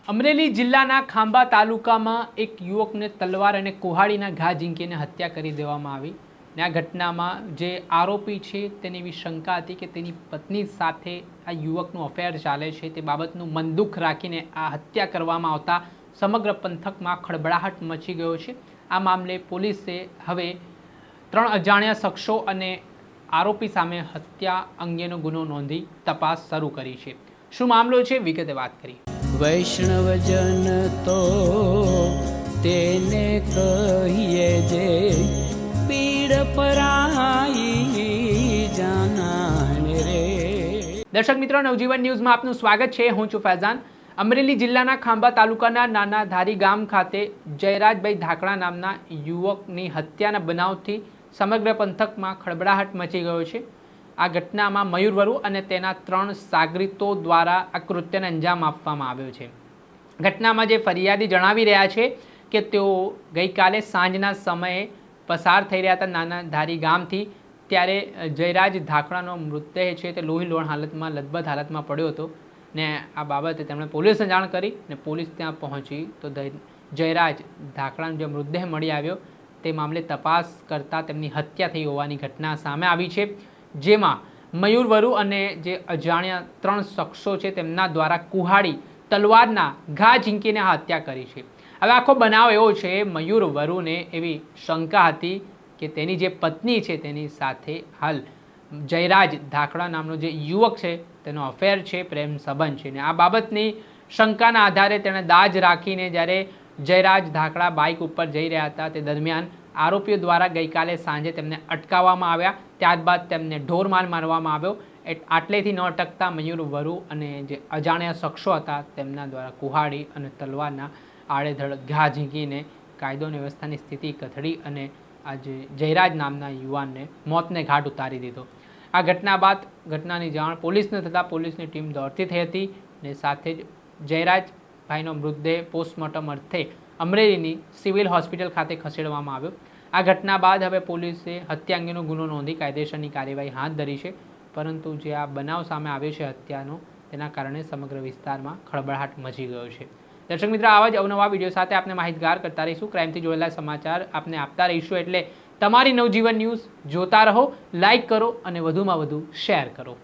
અમરેલી જિલ્લાના ખાંભા તાલુકામાં એક યુવકને તલવાર અને કુહાડીના ઘા ઝીંકીને હત્યા કરી દેવામાં આવી ને આ ઘટનામાં જે આરોપી છે તેની એવી શંકા હતી કે તેની પત્ની સાથે આ યુવકનું અફેર ચાલે છે તે બાબતનું મનદુખ રાખીને આ હત્યા કરવામાં આવતા સમગ્ર પંથકમાં ખળબળાહટ મચી ગયો છે। આ મામલે પોલીસે હવે 3 અજાણ્યા શખ્સો અને આરોપી સામે હત્યા અંગેનો ગુનો નોંધી તપાસ શરૂ કરી છે। શું મામલો છે વિગતે વાત કરી। વૈષ્ણવજન તો તેને કહીએ જે પીડ પરાઈ જાનાને રે। દર્શક મિત્રો, નવજીવન ન્યૂઝમાં આપનું સ્વાગત છે। હું છું ફૈઝાન। અમરેલી જિલ્લાના ખાંભા તાલુકાના નાના ધારી ગામ ખાતે જયરાજભાઈ ધાકડા નામના યુવકની હત્યાના બનાવથી સમગ્ર પંથકમાં ખળબળાહટ મચી ગયો છે। આ ઘટનામાં મયુર વરુ અને તેના 3 સાગરીતો દ્વારા આ કૃત્યને અંજામ આપવામાં આવ્યો છે। ઘટનામાં જે ફરિયાદી જણાવી રહ્યા છે કે તેઓ ગઈકાલે સાંજના સમયે પસાર થઈ રહ્યા હતા નાના ધારી ગામથી, ત્યારે જયરાજ ધાકડાનો મૃતદેહ છે તે લોહીલોણ હાલતમાં લથબથ હાલતમાં પડ્યો હતો ને આ બાબતે તેમણે પોલીસને જાણ કરી ને પોલીસ ત્યાં પહોંચી તો જયરાજ ધાકડાનો જે મૃતદેહ મળી આવ્યો તે મામલે તપાસ કરતા તેમની હત્યા થઈ હોવાની ઘટના સામે આવી છે, જેમાં મયુર વરુ અને જે અજાણ્યા 3 શખ્સો છે તેમના દ્વારા કુહાડી તલવારના ઘા ઝીંકીને હત્યા કરી છે। હવે આખો બનાવ એવો છે, મયુર વરુને એવી શંકા હતી કે તેની જે પત્ની છે તેની સાથે હાલ જયરાજ ધાકડા નામનો જે યુવક છે તેનો અફેર છે, પ્રેમ સંબંધ છે ને આ બાબતની શંકાના આધારે તેણે દાજ રાખીને જ્યારે જયરાજ ધાકડા બાઇક ઉપર જઈ રહ્યા હતા તે દરમિયાન આરોપીઓ દ્વારા ગઈકાલે સાંજે તેમને અટકાવવામાં આવ્યા। ત્યારબાદ તેમને ઢોરમાર મારવામાં આવ્યો। આટલેથી ન અટકતા મયુર વરુ અને જે અજાણ્યા શખ્સો હતા તેમના દ્વારા કુહાડી અને તલવારના આડેધડ ઘા ઝીંકીને કાયદો અને વ્યવસ્થાની સ્થિતિ કથળી અને આજે જયરાજ નામના યુવાનને મોતને ઘાટ ઉતારી દીધો। આ ઘટના બાદ ઘટનાની જાણ પોલીસને થતાં પોલીસની ટીમ દોડતી થઈ હતી અને સાથે જ જયરાજભાઈનો મૃતદેહ પોસ્ટમોર્ટમ અર્થે અમરેલીની સિવિલ હોસ્પિટલ ખાતે ખસેડવામાં આવ્યો। આ ઘટના બાદ હવે પોલીસે હત્યા અંગેનો ગુનો નોંધી કાયદેસરની કાર્યવાહી હાથ ધરી છે, પરંતુ જે આ બનાવ સામે આવ્યો છે હત્યાનો, તેના કારણે સમગ્ર વિસ્તારમાં ખળબળાહટ મચી ગયો છે। દર્શક મિત્રો, આવા જ અવનવા વિડીયો સાથે આપણે માહિતગાર કરતા રહીશું। ક્રાઇમથી જોયેલા સમાચાર આપણે આપતા રહીશું, એટલે તમારી નવજીવન ન્યૂઝ જોતા રહો, લાઇક કરો અને વધુમાં વધુ શેર કરો।